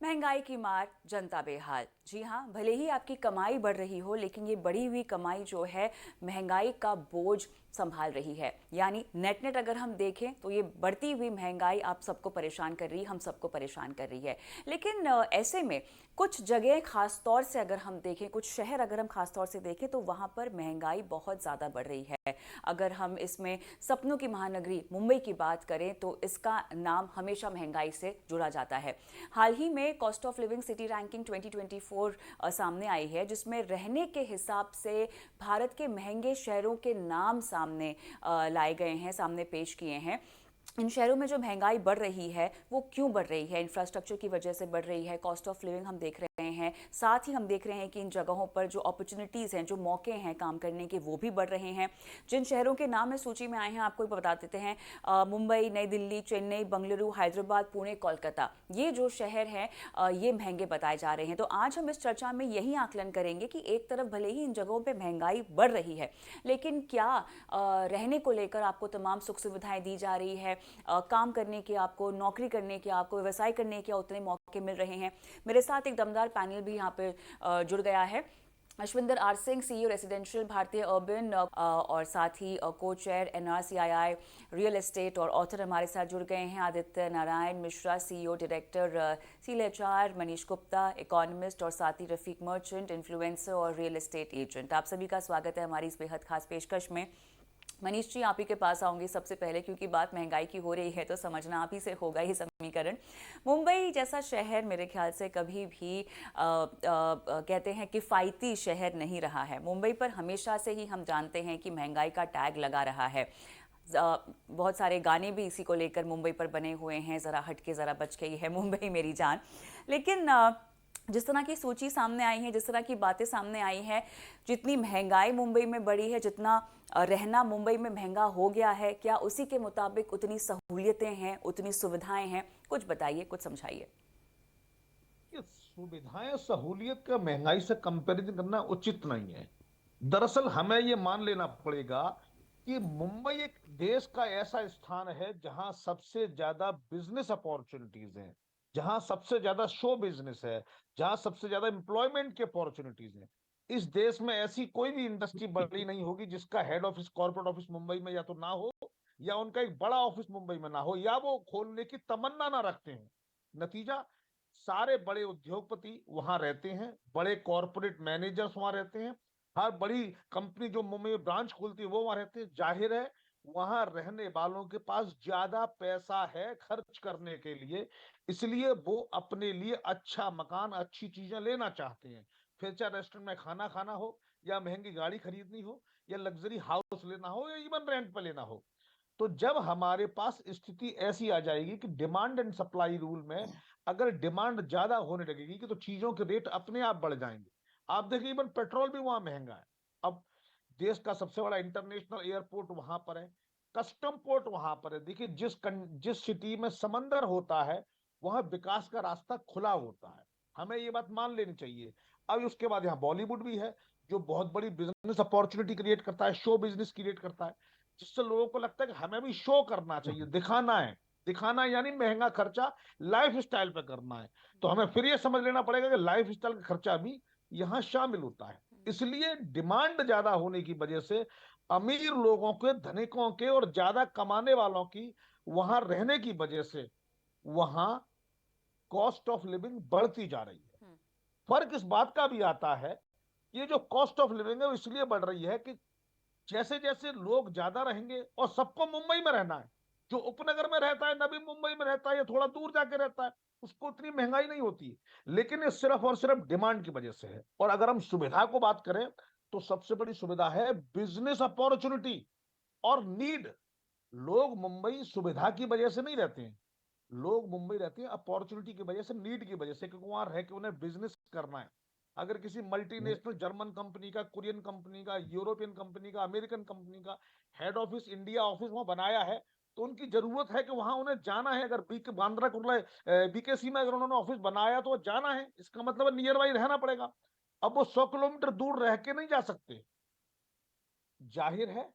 महंगाई की मार, जनता बेहाल। जी हाँ, भले ही आपकी कमाई बढ़ रही हो, लेकिन ये बढ़ी हुई कमाई जो है महंगाई का बोझ संभाल रही है। यानी नेट नेट अगर हम देखें तो ये बढ़ती हुई महंगाई आप सबको परेशान कर रही है, हम सबको परेशान कर रही है। लेकिन ऐसे में कुछ जगह खास तौर से अगर हम देखें, कुछ शहर अगर हम खास तौर से देखें तो वहाँ पर महंगाई बहुत ज़्यादा बढ़ रही है। अगर हम इसमें सपनों की महानगरी मुंबई की बात करें तो इसका नाम हमेशा महंगाई से जुड़ा जाता है। हाल ही में cost of living city ranking 2024 सामने आई है, जिसमें रहने के हिसाब से भारत के महंगे शहरों के नाम सामने लाए गए हैं, सामने पेश किए हैं। इन शहरों में जो महंगाई बढ़ रही है वो क्यों बढ़ रही है? इंफ्रास्ट्रक्चर की वजह से बढ़ रही है, कॉस्ट ऑफ लिविंग हम देख रहे हैं। साथ ही हम देख रहे हैं कि इन जगहों पर जो अपॉर्चुनिटीज़ हैं, जो मौके हैं काम करने के, वो भी बढ़ रहे हैं। जिन शहरों के नाम इस सूची में आए हैं आपको बता देते हैं। मुंबई, नई दिल्ली, चेन्नई, बंगलुरु, हैदराबाद, पुणे, कोलकाता, ये जो शहर हैं ये महंगे बताए जा रहे हैं। तो आज हम इस चर्चा में यही आकलन करेंगे कि एक तरफ भले ही इन जगहों पर महंगाई बढ़ रही है, लेकिन क्या रहने को लेकर आपको तमाम सुख सुविधाएं दी जा रही है, काम करने के, आपको नौकरी करने के, आपको व्यवसाय करने के उतने मौके मिल रहे हैं। मेरे साथ एक दमदार पैनल भी यहाँ पे जुड़ गया है। Ashwinder R Singh, CEO residential Bharatiya Urban, और साथ ही co chair NRCII real estate और ऑथर हमारे साथ जुड़ गए हैं। Aditya Narayan Mishra, CEO director CHR, Manish Gupta, economist, और साथ ही रफीक मर्चेंट, इन्फ्लुएंसर और रियल एस्टेट एजेंट। आप सभी का स्वागत है हमारी इस बेहद खास पेशकश में। मनीष जी, आप ही के पास आऊंगी सबसे पहले, क्योंकि बात महंगाई की हो रही है तो समझना आप ही से होगा ये समीकरण। मुंबई जैसा शहर मेरे ख्याल से कभी भी कहते हैं किफ़ायती शहर नहीं रहा है। मुंबई पर हमेशा से ही हम जानते हैं कि महंगाई का टैग लगा रहा है। बहुत सारे गाने भी इसी को लेकर मुंबई पर बने हुए हैं, ज़रा हट के ज़रा बच के, ये है मुंबई मेरी जान। लेकिन जिस तरह की सूची सामने आई है, जिस तरह की बातें सामने आई हैं, जितनी महंगाई मुंबई में बढ़ी है, जितना रहना मुंबई में महंगा हो गया है, क्या उसी के मुताबिक उतनी सहूलियतें हैं, उतनी सुविधाएं हैं? कुछ बताइए, कुछ समझाइए। ये सुविधाएं सहूलियत का महंगाई से कंपैरिजन करना उचित नहीं है। दरअसल हमें ये मान लेना पड़ेगा कि मुंबई एक देश का ऐसा स्थान है जहां सबसे ज्यादा बिजनेस अपॉर्चुनिटीज हैं, जहां सबसे ज्यादा शो बिजनेस है, जहां सबसे ज्यादा एम्प्लॉयमेंट की अपॉर्चुनिटीज हैं। इस देश में ऐसी कोई भी इंडस्ट्री बड़ी नहीं होगी जिसका head office, corporate office Mumbai में या तो ना हो, या उनका एक बड़ा ऑफिस मुंबई में ना हो, या वो खोलने की तमन्ना ना रखते हैं। नतीजा, सारे बड़े उद्योगपति वहां रहते हैं, बड़े कॉरपोरेट मैनेजर्स वहां रहते हैं। हर बड़ी कंपनी जो मुंबई में ब्रांच खोलती है वो वहां रहते हैं। जाहिर है, वहां रहने वालों के पास ज्यादा पैसा है खर्च करने के लिए, इसलिए वो अपने लिए अच्छा मकान, अच्छी चीजें लेना चाहते हैं। फिर चाहे रेस्टोरेंट में खाना खाना हो, या महंगी गाड़ी खरीदनी हो, या लग्जरी हाउस लेना हो, या इवन रेंट पे लेना हो। तो जब हमारे पास स्थिति ऐसी आ जाएगी कि डिमांड एंड सप्लाई रूल में अगर डिमांड ज्यादा होने लगेगी कि तो चीजों के रेट अपने आप बढ़ जाएंगे। आप देखिए, इवन पेट्रोल भी वहां महंगा है। अब देश का सबसे बड़ा इंटरनेशनल एयरपोर्ट वहां पर है, कस्टम पोर्ट वहां पर है। देखिए, जिस सिटी में समंदर होता है वहां विकास का रास्ता खुला होता है। हमें ये बात मान लेनी चाहिए। अब उसके बाद यहाँ बॉलीवुड भी है, जो बहुत बड़ी बिजनेस अपॉर्चुनिटी क्रिएट करता है, शो बिजनेस क्रिएट करता है, जिससे लोगों को लगता है कि हमें भी शो करना चाहिए, दिखाना है। दिखाना यानी महंगा खर्चा लाइफ स्टाइल पे करना है। तो हमें फिर ये समझ लेना पड़ेगा कि लाइफ स्टाइल का खर्चा भी यहाँ शामिल होता है। इसलिए डिमांड ज्यादा होने की वजह से अमीर लोगों के, धनिकों के और ज्यादा कमाने वालों की वहां रहने की वजह से वहां कॉस्ट ऑफ लिविंग बढ़ती जा रही है। फर्क इस बात का भी आता है, ये जो कॉस्ट ऑफ लिविंग है वो इसलिए बढ़ रही है कि जैसे जैसे लोग ज्यादा रहेंगे, और सबको मुंबई में रहना है। जो उपनगर में रहता है, नवी मुंबई में रहता है, या थोड़ा दूर जाके रहता है, उसको उतनी महंगाई नहीं होती है। लेकिन ये सिर्फ और सिर्फ डिमांड की वजह से है। और अगर हम सुविधा को बात करें तो सबसे बड़ी सुविधा है बिजनेस अपॉर्चुनिटी और नीड। लोग मुंबई सुविधा की वजह से नहीं रहते हैं, लोग मुंबई रहते हैं अपॉर्चुनिटी की वजह से, नीड की वजह से, क्योंकि वहां रह के उन्हें बिजनेस करना है। अगर किसी मल्टीनेशनल जर्मन कंपनी का, कुरियन कंपनी का, यूरोपियन कंपनी का, अमेरिकन कंपनी का हेड ऑफिस, इंडिया ऑफिस वहां बनाया है, तो उनकी जरूरत है कि वहां उन्हें जाना है। अगर बांद्रा कुर्ला बीकेसी में अगर उन्होंने ऑफिस बनाया तो वो जाना है, इसका मतलब नियर बाई रहना पड़ेगा। अब वो 100 किलोमीटर दूर रह के नहीं जा सकते। जाहिर है,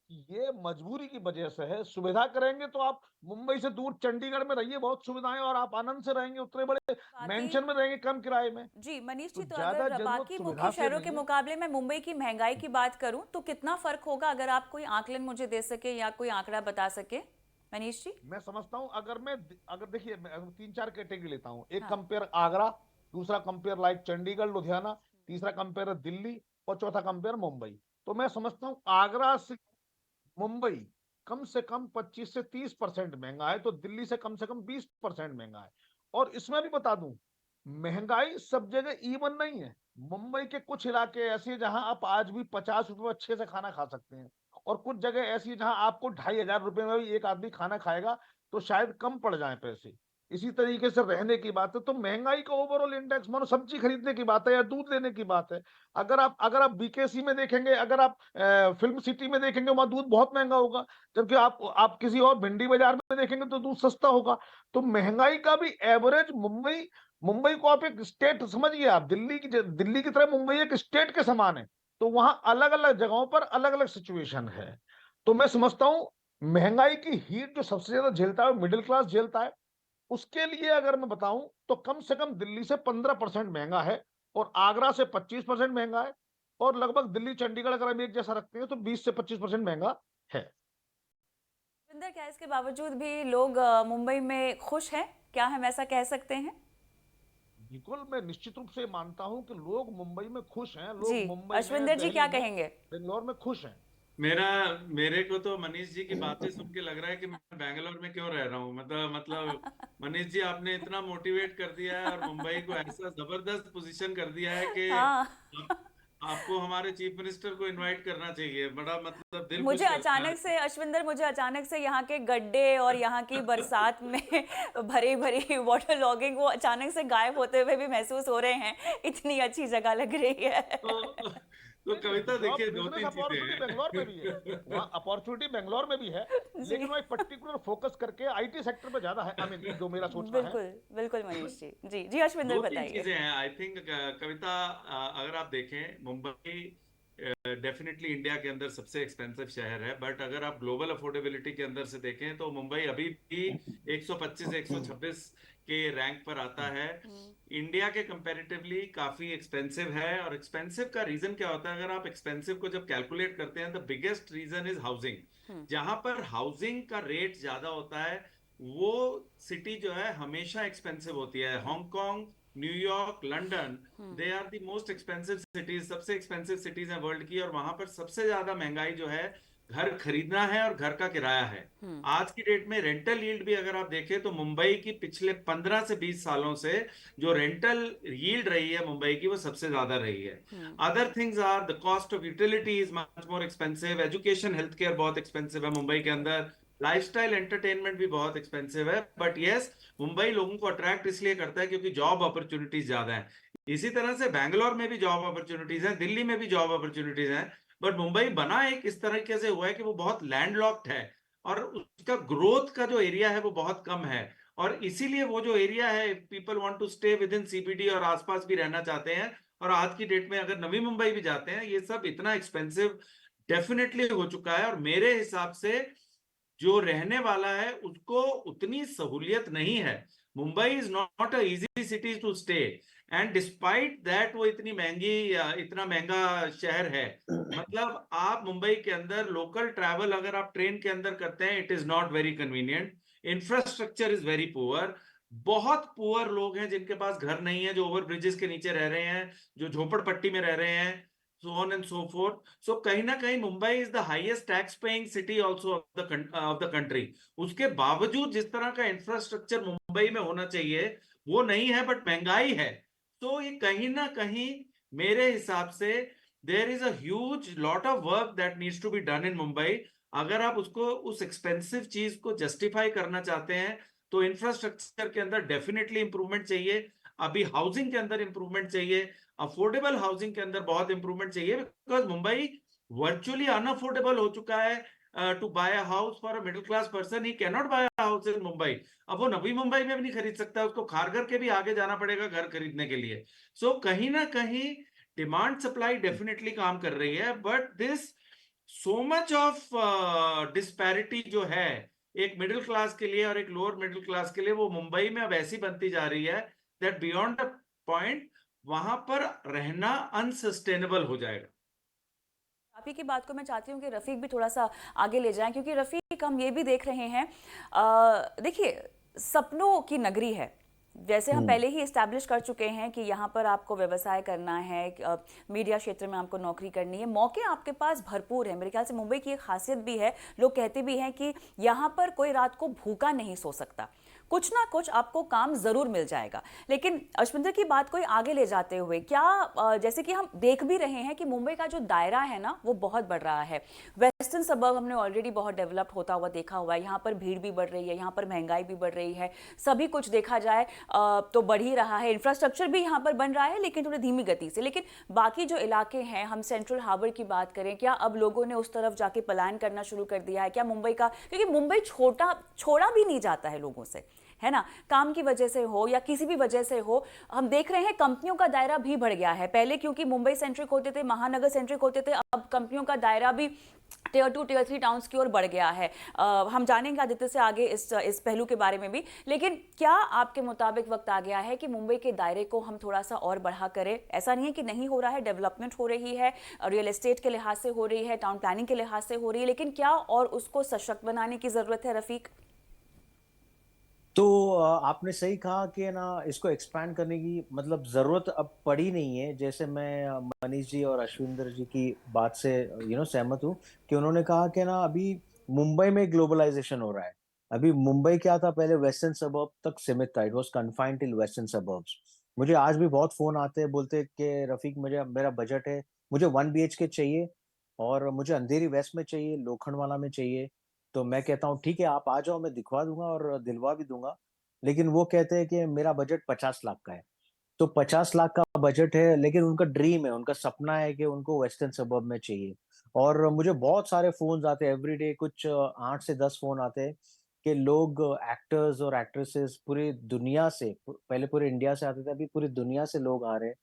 ये मजबूरी की वजह से है। सुविधा करेंगे तो आप मुंबई से दूर चंडीगढ़ में रहिए, बहुत सुविधाएं, और आप आनंद से रहेंगे, उतने बड़े बाकी मेंशन में रहेंगे कम किराए में। जी मनीष तो जी, तो ज्यादा अगर जरूरत बाकी मुख्य सुविधा से शहरों के नहीं है। मुकाबले में मुंबई की महंगाई की बात करूं तो कितना फर्क होगा, अगर आप कोई आकलन मुझे दे सके या कोई आंकड़ा बता सके मनीष जी। मैं समझता हूं, अगर देखिए, मैं तीन चार कैटेगरी लेता हूं। एक हाँ। कंपेयर आगरा, दूसरा कंपेयर लाइक चंडीगढ़ लुधियाना, तीसरा कंपेयर दिल्ली, और चौथा कंपेयर मुंबई। तो मैं समझता हूं आगरा से मुंबई कम से कम 25 से 30% महंगा है, तो दिल्ली से कम 20% महंगा है। और इसमें भी बता दूं, महंगाई सब जगह इवन नहीं है। मुंबई के कुछ इलाके ऐसे हैं जहां आप आज भी 50 रुपए में अच्छे से खाना खा सकते हैं, और कुछ जगह ऐसी है जहां आपको 2,500 रुपए में भी एक आदमी खाना खाएगा तो शायद कम पड़ जाए पैसे। इसी तरीके से रहने की बात है, तो महंगाई का ओवरऑल इंडेक्स, मानो सब्जी खरीदने की बात है या दूध लेने की बात है। अगर आप बीकेसी में देखेंगे, अगर आप फिल्म सिटी में देखेंगे, वहां दूध बहुत महंगा होगा। जबकि आप किसी और भिंडी बाजार में देखेंगे तो दूध सस्ता होगा। तो महंगाई का भी एवरेज मुंबई मुंबई को आप एक स्टेट समझिए। आप दिल्ली की तरह मुंबई एक स्टेट के समान है। तो वहां अलग अलग जगहों पर अलग अलग सिचुएशन है। तो मैं समझता हूं महंगाई की हीट जो सबसे ज्यादा झेलता है मिडिल क्लास झेलता है। उसके लिए अगर मैं बताऊं तो कम से कम दिल्ली से 15% महंगा है, और आगरा से 25% महंगा है, और लगभग दिल्ली चंडीगढ़ अगर हम एक जैसा रखते हैं तो 20 से 25% महंगा है। सुंदर, क्या इसके बावजूद भी लोग मुंबई में खुश हैं, क्या हम ऐसा कह सकते हैं? बिल्कुल, मैं निश्चित रूप से मानता हूं कि लोग मुंबई में खुश हैं। जी लोग मुंबई में, अश्विंदर जी दिल्ली क्या में, कहेंगे? बेंगलोर में खुश हैं। मेरा मेरे को तो मनीष जी की बातें सुन के लग रहा है कि मैं बैंगलोर में क्यों रह रहा हूँ। मतलब मनीष जी आपने इतना मोटिवेट कर दिया है और मुंबई को ऐसा जबरदस्त पोजीशन कर दिया है कि हाँ। आपको हमारे चीफ मिनिस्टर को इन्वाइट करना चाहिए। बड़ा मतलब दिल मुझे खुश करता है। अचानक से अश्विंदर, मुझे अचानक से यहाँ के गड्ढे और यहाँ की बरसात में भरी भरी वाटर लॉगिंग, वो अचानक से गायब होते हुए भी महसूस हो रहे हैं। इतनी अच्छी जगह लग रही है। तो नहीं नहीं, कविता जॉब देखिए, दो बिजनेस तीन चीजें अपॉर्चुनिटी बेंगलोर में भी है। हैं। वहाँ अपॉर्चुनिटी बेंगलोर में भी है। जी लेकिन वहाँ पर्टिकुलर फोकस करके आईटी सेक्टर पे ज्यादा है, आई मीन जो मेरा सोचना है। बिल्कुल बिल्कुल मनीष जी। जी जी अश्विंदर दो तीन बताइए। चीजें हैं आई थिंक। कविता, अगर आप देखें, मुंबई डेफिनेटली इंडिया के अंदर सबसे एक्सपेंसिव शहर है, बट अगर आप ग्लोबल अफोर्डेबिलिटी के अंदर से देखें तो मुंबई अभी भी 125 126 के रैंक पर आता है। इंडिया के कंपैरेटिवली काफी एक्सपेंसिव है। और एक्सपेंसिव का रीजन क्या होता है? अगर आप एक्सपेंसिव को जब कैलकुलेट करते हैं, the biggest reason is housing. जहां पर हाउसिंग का रेट ज्यादा होता है, वो सिटी जो है हमेशा एक्सपेंसिव होती है। Hong Kong, New York, London, they are the most expensive cities, सबसे एक्सपेंसिव सिटीज हैं वर्ल्ड की। और वहां पर सबसे ज्यादा महंगाई जो है घर खरीदना है और घर का किराया है। आज की डेट में रेंटल यील्ड भी अगर आप देखें तो मुंबई की पिछले 15 से 20 सालों से जो रेंटल यील्ड रही है मुंबई की, वो सबसे ज्यादा रही है। Other things are the cost of utility is much more expensive. Education, health care बहुत एक्सपेंसिव है मुंबई के अंदर। लाइफस्टाइल, एंटरटेनमेंट भी बहुत एक्सपेंसिव है। बट यस, मुंबई लोगों को अट्रैक्ट इसलिए करता है क्योंकि जॉब अपॉर्चुनिटीज ज्यादा है। इसी तरह से बैंगलोर में भी जॉब अपॉर्चुनिटीज हैं, दिल्ली में भी जॉब अपॉर्चुनिटीज हैं। बट मुंबई बना एक इस तरीके से हुआ है कि वो बहुत लैंडलॉक्ड है, और उसका ग्रोथ का जो एरिया है वो बहुत कम है। और इसीलिए वो जो एरिया है, people want to stay within CBD और आसपास भी रहना चाहते हैं। और आज की डेट में अगर नवी मुंबई भी जाते हैं, ये सब इतना एक्सपेंसिव डेफिनेटली हो चुका है। और मेरे हिसाब से जो रहने वाला है उसको उतनी सहूलियत नहीं है। Mumbai is not a easy city to stay, and despite that वो इतनी महंगी, इतना महंगा शहर है। मतलब आप मुंबई के अंदर लोकल ट्रैवल अगर आप ट्रेन के अंदर करते हैं, it is not very convenient. Infrastructure is very poor. बहुत पुअर लोग हैं जिनके पास घर नहीं है, जो ओवर ब्रिजेस के नीचे रह रहे हैं, जो झोपड़पट्टी में रह रहे हैं, so on and so forth. So कहीं ना कहीं Mumbai is the highest tax paying city also of the country. उसके बावजूद जिस तरह का इंफ्रास्ट्रक्चर मुंबई में होना चाहिए वो नहीं है, बट महंगाई है। तो ये कहीं ना कहीं मेरे हिसाब से there is a huge lot of work that needs to be done in Mumbai. अगर आप उसको, उस एक्सपेंसिव चीज को जस्टिफाई करना चाहते हैं, तो इंफ्रास्ट्रक्चर के अंदर डेफिनेटली इंप्रूवमेंट चाहिए। अभी हाउसिंग के अंदर इंप्रूवमेंट चाहिए, अफोर्डेबल हाउसिंग के अंदर बहुत इंप्रूवमेंट चाहिए। बिकॉज मुंबई वर्चुअली अनअफोर्डेबल हो चुका है। To buy a house for a middle class person, he can not buy a house in Mumbai. अब वो नवी मुंबई में भी नहीं खरीद सकता, उसको खारघर के भी आगे जाना पड़ेगा घर खरीदने के लिए। सो कहीं ना कहीं डिमांड सप्लाई डेफिनेटली काम कर रही है, but this so much of disparity जो है एक मिडिल क्लास के लिए और एक लोअर मिडिल क्लास के लिए, वो मुंबई में अब ऐसी बनती जा रही है दैट बियॉन्ड द पॉइंट वहां पर रहना अनसस्टेनेबल हो जाएगा। आप ही की बात को मैं चाहती हूँ कि रफ़ीक भी थोड़ा-सा आगे ले जाएँ, क्योंकि रफ़ीक हम ये भी देख रहे हैं, देखिए सपनों की नगरी है। जैसे हम हम्म। पहले ही एस्टैब्लिश कर चुके हैं कि यहाँ पर आपको व्यवसाय करना है, मीडिया क्षेत्र में आपको नौकरी करनी है, मौके आपके पास भरपूर हैं। मेरे ख्याल से मुंबई की एक खासियत भी है, लोग कहते भी हैं कि यहाँ पर कोई रात को भूखा नहीं सो सकता, कुछ ना कुछ आपको काम ज़रूर मिल जाएगा। लेकिन अश्विंदर की बात कोई आगे ले जाते हुए, क्या जैसे कि हम देख भी रहे हैं कि मुंबई का जो दायरा है ना वो बहुत बढ़ रहा है। वेस्टर्न सबर्ब हमने ऑलरेडी बहुत डेवलप होता हुआ देखा हुआ है, यहाँ पर भीड़ भी बढ़ रही है, यहाँ पर महंगाई भी बढ़ रही है, सभी कुछ देखा जाए तो बढ़ ही रहा है, इंफ्रास्ट्रक्चर भी यहाँ पर बन रहा है लेकिन थोड़ी धीमी गति से। लेकिन बाकी जो इलाके हैं, हम सेंट्रल हार्बर की बात करें, क्या अब लोगों ने उस तरफ जाके पलायन करना शुरू कर दिया है? क्या मुंबई का, क्योंकि मुंबई छोड़ा भी नहीं जाता है लोगों से, है ना, काम की वजह से हो या किसी भी वजह से हो, हम देख रहे हैं कंपनियों का दायरा भी बढ़ गया है। पहले क्योंकि मुंबई सेंट्रिक होते थे, महानगर सेंट्रिक होते थे, अब कंपनियों का दायरा भी टियर 2 टियर 3 टाउन्स की ओर बढ़ गया है। हम जानेंगे आदित्य से आगे इस पहलू के बारे में भी। लेकिन क्या आपके मुताबिक वक्त आ गया है कि मुंबई के दायरे को हम थोड़ा सा और बढ़ा करें? ऐसा नहीं है कि नहीं हो रहा है, डेवलपमेंट हो रही है, रियल एस्टेट के लिहाज से हो रही है, टाउन प्लानिंग के लिहाज से हो रही है, लेकिन क्या और उसको सशक्त बनाने की जरूरत है रफीक? तो आपने सही कहा कि ना इसको एक्सपैंड करने की मतलब जरूरत अब पड़ी नहीं है। जैसे मैं मनीष जी और अश्विंदर जी की बात से सहमत हूँ कि उन्होंने कहा कि ना अभी मुंबई में ग्लोबलाइजेशन हो रहा है। अभी मुंबई क्या था, पहले वेस्टर्न सबर्ब तक सीमित था, it was confined till western suburbs. मुझे आज भी बहुत फोन आते हैं, बोलते हैं कि रफीक मुझे मेरा बजट है, मुझे 1 BHK चाहिए और मुझे अंधेरी वेस्ट में चाहिए, लोखंडवाला में चाहिए। तो मैं कहता हूँ ठीक है, आप आ जाओ, मैं दिखवा दूंगा और दिलवा भी दूंगा। लेकिन वो कहते हैं कि मेरा बजट 50 लाख का है। तो 50 लाख का बजट है, लेकिन उनका ड्रीम है, उनका सपना है कि उनको वेस्टर्न सबर्ब में चाहिए। और मुझे बहुत सारे फोन आते हैं एवरीडे, कुछ 8 से 10 फोन आते हैं कि लोग, एक्टर्स और एक्ट्रेसेस पूरी दुनिया से, पहले पूरे इंडिया से आते थे, अभी पूरी दुनिया से लोग आ रहे हैं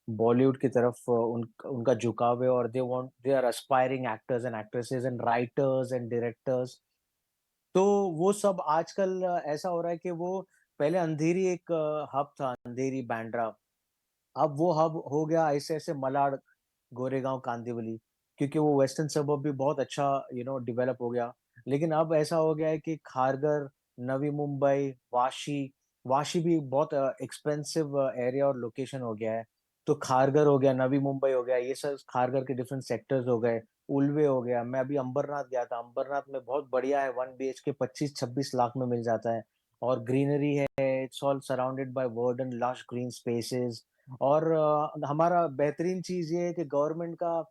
बॉलीवुड की तरफ। उनका झुकाव है और they are aspiring actors and actresses and writers and directors. तो वो सब आजकल ऐसा हो रहा है कि वो पहले अंधेरी एक हब था, अंधेरी बांद्रा, अब वो हब हो गया ऐसे-ऐसे मलाड, गोरेगांव, कांदिवली, क्योंकि वो वेस्टर्न सबर्ब भी बहुत अच्छा डेवलप हो गया। लेकिन अब ऐसा हो गया है कि खारघर, नवी मुंबई, वाशी, वाशी भी बहुत एक्सपेंसिव एरिया और लोकेशन हो गया है। तो खारघर हो गया, नवी मुंबई हो गया, ये सब खारघर के डिफरेंट सेक्टर्स हो गए, उल्वे हो गया। मैं अभी अंबरनाथ गया था, अंबरनाथ में बहुत बढ़िया है, 1 BHK 25-26 लाख में मिल जाता है और ग्रीनरी है, it's all surrounded by वर्डन lush green spaces. और हमारा बेहतरीन चीज़ ये है कि गवर्नमेंट का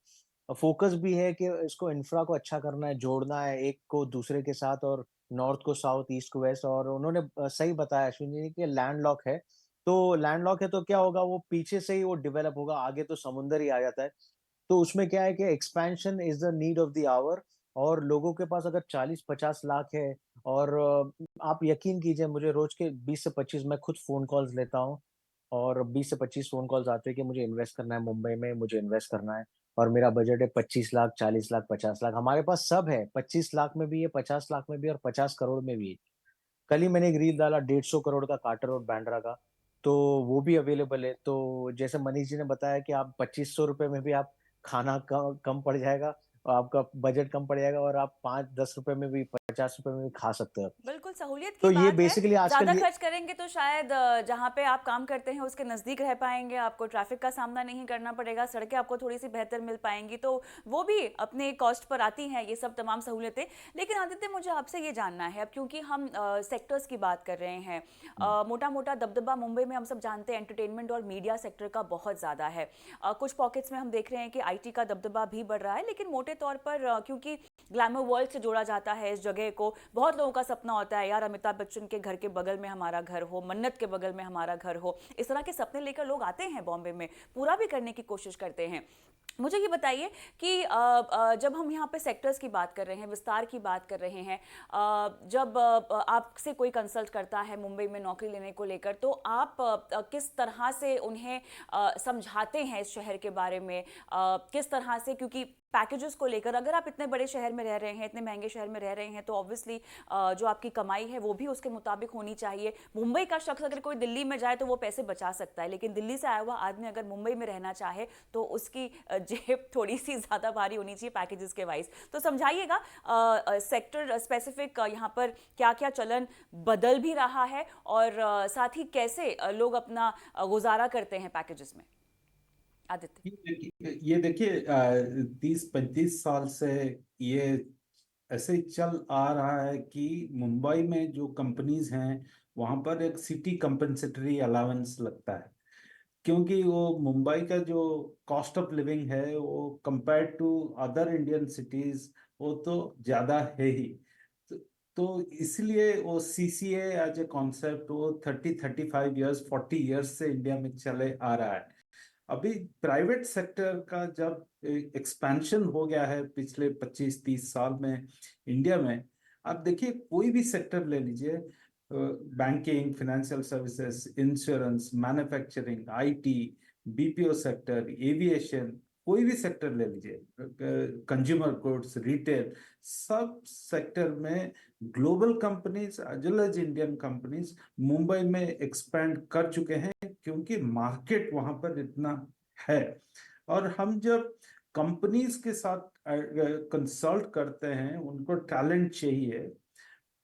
फ़ोकस भी है कि इसको इंफ्रा को अच्छा करना है, जोड़ना है एक को दूसरे के साथ और नॉर्थ को साउथ, ईस्ट को वेस्ट। और उन्होंने सही बताया अश्विन जी ने कि लैंडलॉक है, तो लैंडलॉक है तो क्या होगा, वो पीछे से ही वो डेवलप होगा, आगे तो समुंदर ही आ जाता है। तो उसमें क्या है कि expansion is the need of the hour. और लोगों के पास अगर 40-50 लाख है और आप यकीन कीजिए, मुझे रोज़ के 20 से 25 मैं खुद फ़ोन कॉल्स लेता हूँ और 20 से 25 फ़ोन कॉल्स आते हैं कि मुझे इन्वेस्ट करना है मुंबई में, मुझे इन्वेस्ट करना है और मेरा बजट है 25 लाख, 40 लाख, 50 लाख। हमारे पास सब है, 25 लाख में भी है, 50 लाख में भी है और 50 करोड़ में भी है। कल ही मैंने एक रील डाला 150 करोड़ का कार्टर रोड बांद्रा का, तो वो भी अवेलेबल है। तो जैसे मनीष जी ने बताया कि आप 2500 रुपए में भी आप खाना कम पड़ जाएगा और आपका बजट कम पड़ जाएगा और आप 5-10 रुपए में भी, 50 रुपए में भी खा सकते हो। बिल्कुल सहूलियत की तो ये बात है। बेसिकली आजकल ज़्यादा ये खर्च करेंगे तो शायद जहाँ पे आप काम करते हैं उसके नज़दीक रह पाएंगे, आपको ट्रैफिक का सामना नहीं करना पड़ेगा, सड़कें आपको थोड़ी सी बेहतर मिल पाएंगी, तो वो भी अपने कॉस्ट पर आती हैं ये सब तमाम सहूलियतें। लेकिन आदित्य, मुझे आपसे ये जानना है, अब क्योंकि हम सेक्टर्स की बात कर रहे हैं, मोटा मोटा दबदबा मुंबई में हम सब जानते हैं एंटरटेनमेंट और मीडिया सेक्टर का बहुत ज़्यादा है। कुछ पॉकेट्स में हम देख रहे हैं कि आईटी का दबदबा भी बढ़ रहा है, लेकिन मोटे तौर पर क्योंकि ग्लैमर वर्ल्ड से जोड़ा जाता है इस जगह को, बहुत लोगों का सपना होता है यार अमिताभ बच्चन के घर के बगल में हमारा घर हो, मन्नत के बगल में हमारा घर हो, इस तरह के सपने लेकर लोग आते हैं बॉम्बे में, पूरा भी करने की कोशिश करते हैं। मुझे ये बताइए कि जब हम यहाँ पे सेक्टर्स की बात कर रहे हैं, विस्तार की बात कर रहे हैं, जब आपसे कोई कंसल्ट करता है मुंबई में नौकरी लेने को लेकर, तो आप किस तरह से उन्हें समझाते हैं इस शहर के बारे में, किस तरह से, क्योंकि पैकेजेस को लेकर, अगर आप इतने बड़े शहर में रह रहे हैं, इतने महंगे शहर में रह रहे हैं, तो ऑब्वियसली जो आपकी कमाई है वो भी उसके मुताबिक होनी चाहिए। मुंबई का शख्स अगर कोई दिल्ली में जाए तो वो पैसे बचा सकता है, लेकिन दिल्ली से आया हुआ आदमी अगर मुंबई में रहना चाहे तो उसकी जेब थोड़ी सी ज़्यादा भारी होनी चाहिए पैकेजेस के वाइज। तो समझाइएगा सेक्टर स्पेसिफिक यहाँ पर क्या क्या चलन बदल भी रहा है, और साथ ही कैसे लोग अपना गुजारा करते हैं पैकेजेस में। आदित्य। ये देखिए 30-35 साल से ये ऐसे ही चल आ रहा है कि मुंबई में जो कंपनीज हैं वहां पर एक सिटी कंपनसेटरी अलाउंस लगता है, क्योंकि वो मुंबई का जो कॉस्ट ऑफ लिविंग है वो compare to other Indian cities वो तो ज्यादा है ही। तो, तो इसलिए वो सीसीए एज ए कॉन्सेप्ट वो 30-35 इयर्स 40 इयर्स से इंडिया में चले आ रहा है। अभी प्राइवेट सेक्टर का जब एक्सपेंशन हो गया है पिछले 25-30 साल में इंडिया में, आप देखिए कोई भी सेक्टर ले लीजिए, banking, financial services, insurance, manufacturing, IT, BPO sector, aviation, कोई भी सेक्टर ले लीजिए, कंज्यूमर गुड्स, रिटेल, सब सेक्टर में global companies as well as Indian companies Mumbai में एक्सपेंड कर चुके हैं, क्योंकि मार्केट वहां पर इतना है। और हम जब कंपनीज के साथ कंसल्ट करते हैं, उनको टैलेंट चाहिए।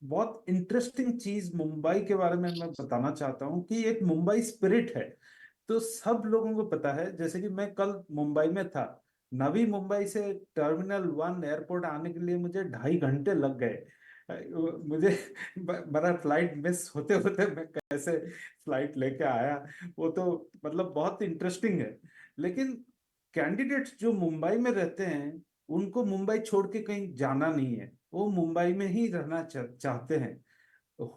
बहुत इंटरेस्टिंग चीज मुंबई के बारे में मैं बताना चाहता हूँ कि एक मुंबई स्पिरिट है। तो सब लोगों को पता है, जैसे कि मैं कल मुंबई में था, नवी मुंबई से टर्मिनल 1 एयरपोर्ट आने के लिए मुझे 2.5 घंटे लग गए। मुझे मेरा फ्लाइट मिस होते होते मैं कैसे फ्लाइट लेके आया, वो तो मतलब बहुत इंटरेस्टिंग है। लेकिन कैंडिडेट्स जो मुंबई में रहते हैं उनको मुंबई छोड़ के कहीं जाना नहीं है, वो मुंबई में ही रहना चाहते हैं।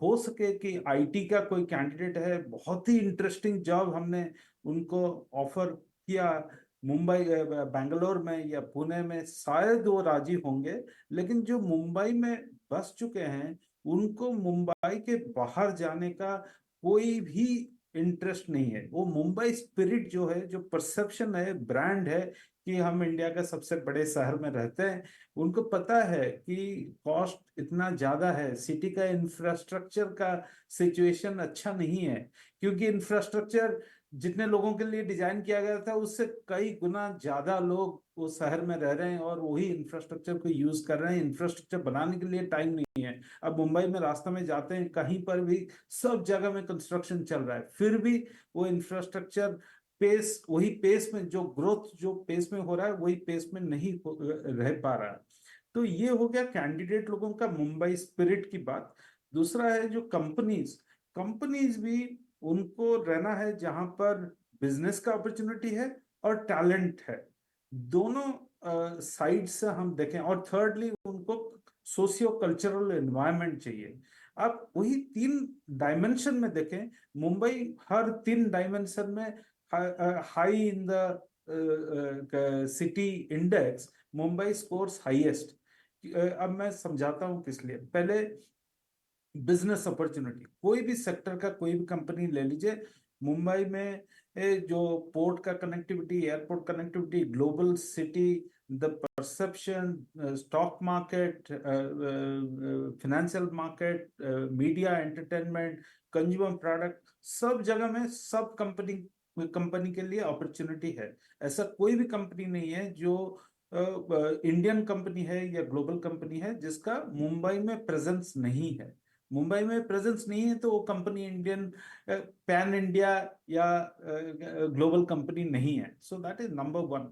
हो सके कि आईटी का कोई कैंडिडेट है, बहुत ही इंटरेस्टिंग जॉब हमने उनको ऑफर किया मुंबई, बेंगलोर में या पुणे में, शायद वो राजी होंगे। लेकिन जो मुंबई में बस चुके हैं उनको मुंबई के बाहर जाने का कोई भी इंटरेस्ट नहीं है। वो मुंबई स्पिरिट जो है, जो परसेप्शन है, ब्रांड है कि हम इंडिया के सबसे बड़े शहर में रहते हैं, उनको पता है कि कॉस्ट इतना ज्यादा है, सिटी का इंफ्रास्ट्रक्चर का सिचुएशन अच्छा नहीं है, क्योंकि इंफ्रास्ट्रक्चर जितने लोगों के लिए डिजाइन किया गया था उससे कई गुना ज्यादा लोग उस शहर में रह रहे हैं और वही इंफ्रास्ट्रक्चर को यूज कर रहे हैं। इंफ्रास्ट्रक्चर बनाने के लिए टाइम नहीं है। अब मुंबई में रास्ते में जाते हैं, कहीं पर भी सब जगह में कंस्ट्रक्शन चल रहा है, फिर भी वो इंफ्रास्ट्रक्चर पेस, वही पेस में जो ग्रोथ जो पेस में हो रहा है वही पेस में नहीं रह पा रहा है। तो ये हो गया कैंडिडेट लोगों का मुंबई स्पिरिट की बात। दूसरा है जो कंपनीज, कंपनीज भी उनको रहना है जहां पर बिजनेस का अपॉर्चुनिटी है और टैलेंट है, दोनों साइड से हम देखें। और थर्डली उनको सोशियो कल्चरल एनवायरनमेंट चाहिए। आप वही 3 डायमेंशन में देखें, मुंबई हर 3 डायमेंशन में high in the city index, Mumbai scores highest. अब मैं समझाता हूं किस लिए। पहले बिजनेस अपॉर्चुनिटी, कोई भी सेक्टर का कोई भी कंपनी ले लीजिए, मुंबई में जो पोर्ट का connectivity, airport connectivity, global city, the perception, stock market, financial market, media, entertainment, consumer product, सब जगह में सब कंपनी के लिए अपॉर्चुनिटी है। ऐसा कोई भी कंपनी नहीं है जो इंडियन कंपनी है या ग्लोबल कंपनी है जिसका मुंबई में प्रेजेंस नहीं है। मुंबई में प्रेजेंस नहीं है तो वो कंपनी इंडियन, पैन इंडिया या ग्लोबल कंपनी नहीं है। So that is number 1।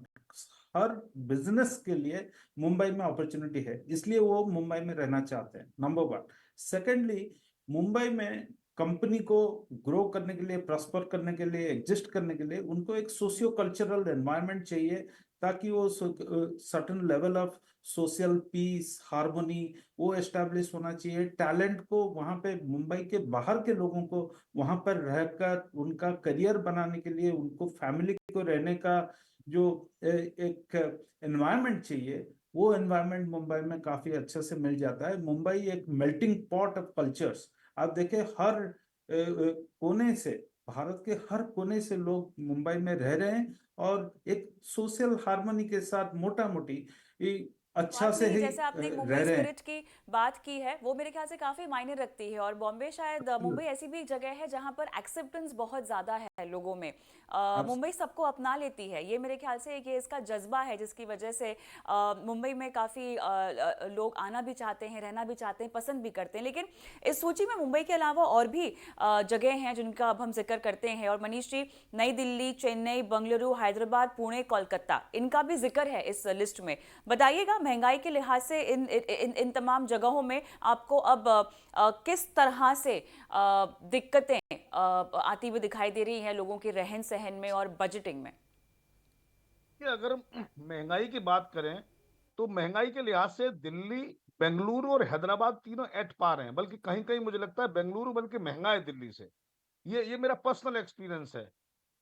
Her business के लिए मुंबई में अपॉर्चुनिटी है, इसलिए वो मुंबई में रहना चाहते हैं, नंबर 1। सेकेंडली, मुंबई में कंपनी को ग्रो करने के लिए, प्रॉस्पर करने के लिए, एग्जिस्ट करने के लिए उनको एक सोशियो कल्चरल एनवायरनमेंट चाहिए, ताकि वो certain level of social peace, harmony वो एस्टेब्लिश होना चाहिए। टैलेंट को वहां पे, मुंबई के बाहर के लोगों को वहां पर रहकर उनका करियर बनाने के लिए, उनको फैमिली को रहने का जो एक एनवायरनमेंट चाहिए, वो एनवायरनमेंट मुंबई में काफी अच्छे से मिल जाता है। मुंबई एक मेल्टिंग पॉट ऑफ कल्चर्स। आप देखें हर कोने से, भारत के हर कोने से लोग मुंबई में रह रहे हैं और एक सोशल हार्मनी के साथ मोटा मोटी ये अच्छा बात से नहीं, ही जैसे आपने एक रह मुंबई रहे हैं। स्पिरिट की बात की है, वो मेरे ख्याल से काफी मायने रखती है। और बॉम्बे शायद मुंबई ऐसी भी एक जगह है जहां पर एक्सेप्टेंस बहुत ज्यादा है लोगों में। आप मुंबई सबको अपना लेती है, ये मेरे ख्याल से ये इसका जज्बा है जिसकी वजह से मुंबई में काफी लोग आना भी चाहते हैं, रहना भी चाहते हैं, पसंद भी करते हैं। लेकिन इस सूची में मुंबई के अलावा और भी जगह हैं जिनका अब हम जिक्र करते हैं। और मनीष जी, नई दिल्ली, चेन्नई, बंगलुरु, हैदराबाद, पुणे, कोलकाता, इनका भी जिक्र है इस लिस्ट में। बताइएगा महंगाई के लिहाज से इन तमाम जगहों में आपको अब किस तरह से दिक्कतें आती हुई दिखाई दे रही हैं लोगों के रहन सहन में और बजटिंग में। कि अगर हम महंगाई की बात करें तो महंगाई के लिहाज से दिल्ली, बेंगलुरु और हैदराबाद तीनों एट पार हैं, बल्कि कहीं कहीं मुझे लगता है बेंगलुरु बल्कि महंगा है दिल्ली से। ये मेरा पर्सनल एक्सपीरियंस है।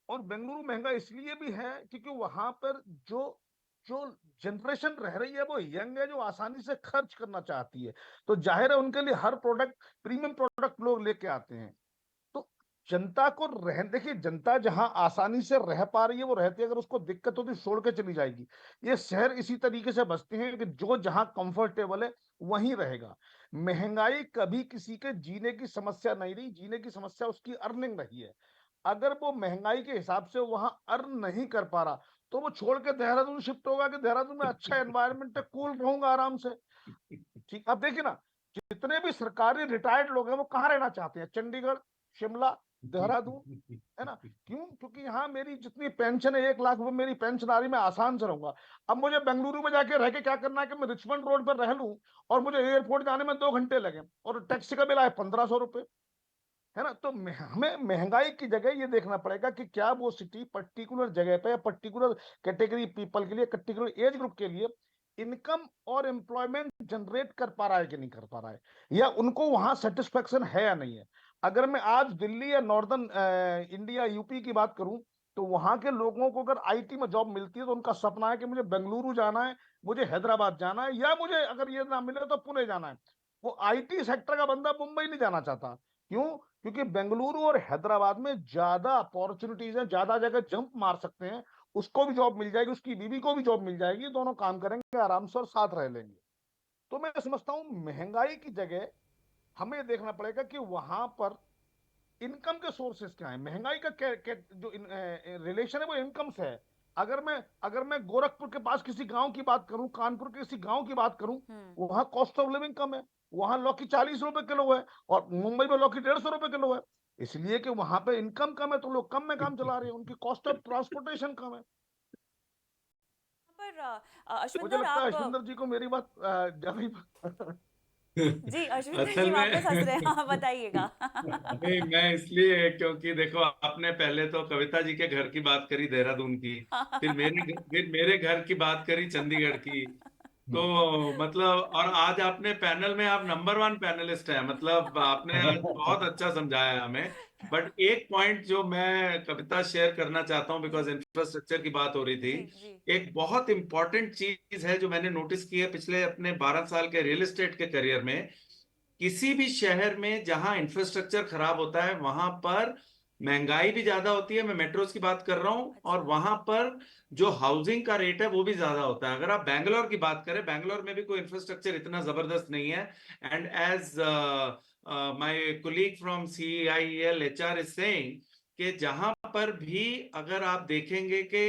और बेंगलुरु महंगा इसलिए भी है क्योंकि वहां पर जो जो जनरेशन रह रही है वो यंग है, जो आसानी से खर्च करना चाहती है। तो जाहिर है उनके लिए हर प्रोडक्ट, प्रीमियम प्रोडक्ट लोग लेके आते हैं। तो जनता को रह देखिए, जनता जहां आसानी से रह पा रही है वो रहती है, अगर उसको दिक्कत होती है छोड़ के चली जाएगी। ये शहर इसी तरीके से बसते हैं कि जो जहां कंफर्टेबल है वहीं रहेगा। महंगाई कभी किसी के जीने की समस्या नहीं रही, जीने की समस्या उसकी अर्निंग रही है। अगर वो महंगाई के हिसाब से वहां अर्न नहीं कर पा रहा तो वो छोड़ के देहरादून शिफ्ट होगा कि देहरादून में अच्छा एनवायरनमेंट है, कूल रहूंगा आराम से। ठीक, अब देखिए ना, जितने भी सरकारी रिटायर्ड लोग हैं वो कहाँ रहना चाहते हैं? चंडीगढ़, शिमला, देहरादून, है ना? क्यों? क्योंकि यहाँ मेरी जितनी पेंशन है 1 लाख रुपए मेरी पेंशन आ रही, मैं आसान से रहूंगा। अब मुझे बेंगलुरु में जाके रह के क्या करना है कि मैं रिचमंड रोड पर रह लूं और मुझे एयरपोर्ट जाने में 2 घंटे लगे और टैक्सी का बिल आए 1500 रुपए, है ना? तो हमें महंगाई की जगह ये देखना पड़ेगा कि क्या वो सिटी पर्टिकुलर जगह पे या पर्टिकुलर कैटेगरी पीपल के लिए, पर्टिकुलर एज ग्रुप के लिए इनकम और एम्प्लॉयमेंट जनरेट कर पा रहा है कि नहीं कर पा रहा है, या उनको वहां सेटिस्फेक्शन है या नहीं है। अगर मैं आज दिल्ली या नॉर्दर्न इंडिया, यूपी की बात करूं, तो वहां के लोगों को अगर आईटी में जॉब मिलती है तो उनका सपना है कि मुझे बेंगलुरु जाना है, मुझे हैदराबाद जाना है, या मुझे अगर ये ना मिले तो पुणे जाना है। वो आईटी सेक्टर का बंदा मुंबई नहीं जाना चाहता। क्यों? क्योंकि बेंगलुरु और हैदराबाद में ज्यादा अपॉर्चुनिटीज हैं, ज्यादा जगह जंप मार सकते हैं, उसको भी जॉब मिल जाएगी, उसकी बीवी को भी जॉब मिल जाएगी, दोनों काम करेंगे आराम से और साथ रह लेंगे। तो मैं समझता हूं महंगाई की जगह हमें देखना पड़ेगा कि वहां पर इनकम के सोर्सेस क्या है। महंगाई का जो रिलेशन है वो इनकम से है। अगर मैं गोरखपुर के पास किसी गांव की बात करूं, कानपुर के किसी गांव की बात करूं, वहां कॉस्ट ऑफ लिविंग कम है, वहां लौकी 40 रुपए किलो है और मुंबई में लौकी 150 रुपए किलो है। इसलिए कि वहां पे इनकम कम है तो लोग कम में काम चला रहे हैं, उनकी कॉस्ट ऑफ ट्रांसपोर्टेशन कम है। पर मुझे अश्विंदर लगता है आप अश्विंदर जी को मेरी बात ज्यादा ही जी, अश्विंदर जी असल वापस हंस रहे हैं, में हाँ बताइएगा। नहीं, मैं इसलिए क्योंकि देखो आपने पहले तो कविता जी के घर की बात करी देहरादून की, फिर मेरे घर की बात करी चंडीगढ़ की। तो मतलब और आज आपने पैनल में आप नंबर 1 पैनलिस्ट हैं, मतलब आपने आज बहुत अच्छा समझाया हमें। बट एक पॉइंट जो मैं कविता शेयर करना चाहता हूँ, बिकॉज इंफ्रास्ट्रक्चर की बात हो रही थी। जी जी। एक बहुत इंपॉर्टेंट चीज है जो मैंने नोटिस की है पिछले अपने 12 साल के रियल एस्टेट के करियर में। किसी भी शहर में जहां इंफ्रास्ट्रक्चर खराब होता है वहां पर महंगाई भी ज्यादा होती है, मैं मेट्रोज की बात कर रहा हूं, और अच्छा। वहां पर जो हाउसिंग का रेट है वो भी ज्यादा होता है। अगर आप बैंगलोर की बात करें, बैंगलोर में भी कोई इंफ्रास्ट्रक्चर इतना जबरदस्त नहीं है। And as my colleague from CIEL HR is saying कि जहां पर भी अगर आप देखेंगे कि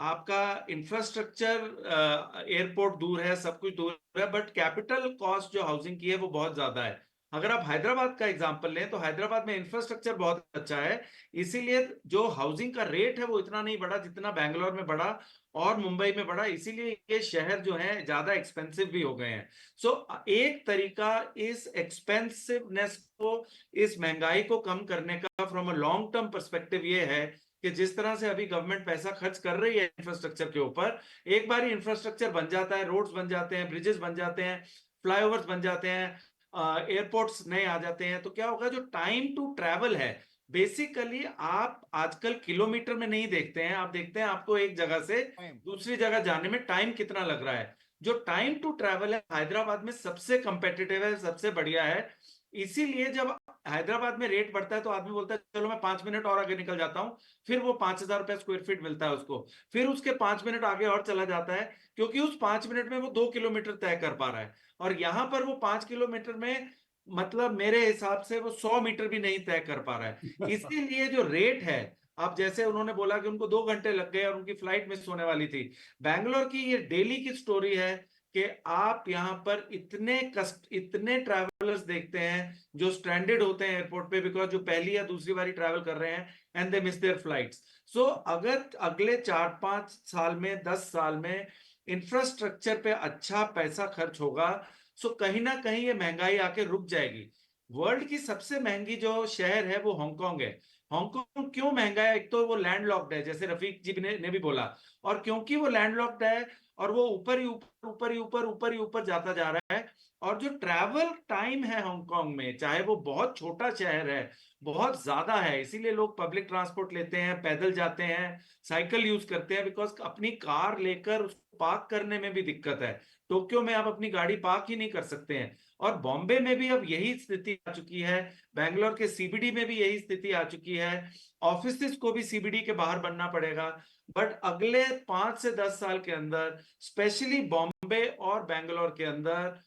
आपका इंफ्रास्ट्रक्चर, एयरपोर्ट दूर है, सब कुछ दूर है, बट कैपिटल कॉस्ट जो हाउसिंग की है वो बहुत ज्यादा है। अगर आप हैदराबाद का एग्जांपल लें तो हैदराबाद में इंफ्रास्ट्रक्चर बहुत अच्छा है, इसीलिए जो हाउसिंग का रेट है वो इतना नहीं बढ़ा जितना बैंगलोर में बढ़ा और मुंबई में बढ़ा। इसीलिए ये शहर जो है ज्यादा एक्सपेंसिव भी हो गए हैं। सो एक तरीका इस एक्सपेंसिवनेस को, इस महंगाई को कम करने का from a long term perspective ये है कि जिस तरह से अभी गवर्नमेंट पैसा खर्च कर रही है इंफ्रास्ट्रक्चर के ऊपर, एक बार ही इंफ्रास्ट्रक्चर बन जाता है, रोड्स बन जाते हैं, ब्रिजेस बन जाते हैं, फ्लाईओवर्स बन जाते हैं, एयरपोर्ट्स नए आ जाते हैं, तो क्या होगा, जो टाइम टू ट्रैवल है, बेसिकली आप आजकल किलोमीटर में नहीं देखते हैं, आप देखते हैं आपको एक जगह से दूसरी जगह जाने में टाइम कितना लग रहा है। जो टाइम टू ट्रैवल है हैदराबाद में सबसे कंपेटिटिव है, सबसे बढ़िया है। इसीलिए जब हैदराबाद में रेट बढ़ता है तो आदमी बोलता है चलो मैं 5 मिनट और आगे निकल जाता हूं, फिर वो 5,000 रुपए स्क्वायर फीट मिलता है उसको, फिर उसके 5 मिनट आगे और चला जाता है, क्योंकि उस 5 मिनट में वो 2 किलोमीटर तय कर पा रहा है। और यहां पर वो 5 किलोमीटर में मतलब मेरे हिसाब से वो 100 मीटर भी नहीं तय कर पा रहा है। इसीलिए जो रेट है, अब जैसे उन्होंने बोला कि उनको 2 घंटे लग गए और उनकी फ्लाइट मिस होने वाली थी, बैंगलोर की ये डेली की स्टोरी है कि आप यहाँ पर इतने ट्रैवलर्स देखते हैं जो स्ट्रैंडेड होते हैं एयरपोर्ट पे, बिकॉज जो पहली या दूसरी बारी ट्रैवल कर रहे हैं and they miss their flights. So अगर अगले 4-5 साल में 10 साल में इंफ्रास्ट्रक्चर पे अच्छा पैसा खर्च होगा, सो कहीं ना कहीं ये महंगाई आके रुक जाएगी। वर्ल्ड की सबसे महंगी जो शहर है वो हांगकांग है। हांगकांग क्यों महंगा है? एक तो वो लैंडलॉक्ड है, जैसे रफीक जी ने भी बोला, और क्योंकि वो लैंडलॉक्ड है और वो ऊपर ही ऊपर जाता जा रहा है, और जो ट्रैवल टाइम है हांगकांग में, चाहे वो बहुत छोटा शहर है, बहुत ज्यादा है, इसीलिए लोग पब्लिक ट्रांसपोर्ट लेते हैं, पैदल जाते हैं, साइकिल यूज करते हैं, बिकॉज अपनी कार लेकर उसको पार्क करने में भी दिक्कत है। टोक्यो में आप अपनी गाड़ी पार्क ही नहीं कर सकते हैं, और बॉम्बे में भी अब यही स्थिति आ चुकी है, बैंगलोर के सीबीडी में भी यही स्थिति आ चुकी है। ऑफिसेस को भी सीबीडी के बाहर बनना पड़ेगा। बट अगले 5 से 10 साल के अंदर स्पेशली बॉम्बे और बैंगलोर के अंदर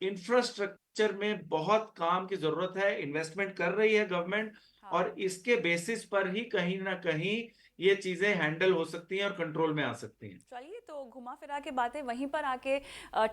इंफ्रास्ट्रक्चर में बहुत काम की जरूरत है। इन्वेस्टमेंट कर रही है गवर्नमेंट, और इसके बेसिस पर ही कहीं ना कहीं ये चीजें हैंडल हो सकती हैं और कंट्रोल में आ सकती हैं। चलिए, तो घुमा फिरा के बातें वहीं पर आके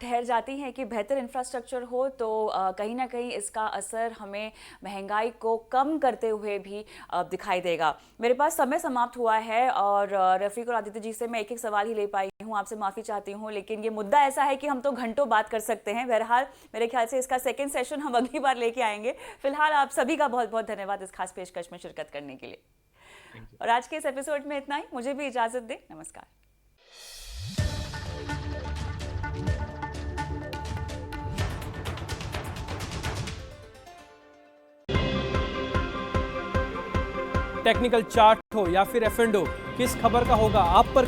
ठहर जाती हैं कि बेहतर इंफ्रास्ट्रक्चर हो तो कहीं ना कहीं इसका असर हमें महंगाई को कम करते हुए भी दिखाई देगा। मेरे पास समय समाप्त हुआ है और रफीक और आदित्य जी से मैं एक सवाल ही ले पाई हूँ, आपसे माफ़ी चाहती हूँ, लेकिन ये मुद्दा ऐसा है कि हम तो घंटों बात कर सकते हैं। बहरहाल मेरे ख्याल से इसका सेकेंड सेशन हम अगली बार लेके आएंगे। फिलहाल आप सभी का बहुत बहुत धन्यवाद इस खास पेशकश में शिरकत करने के लिए। और आज के इस एपिसोड में इतना ही, मुझे भी इजाजत दें, नमस्कार। टेक्निकल चार्ट हो या फिर F&O, किस खबर का होगा आप पर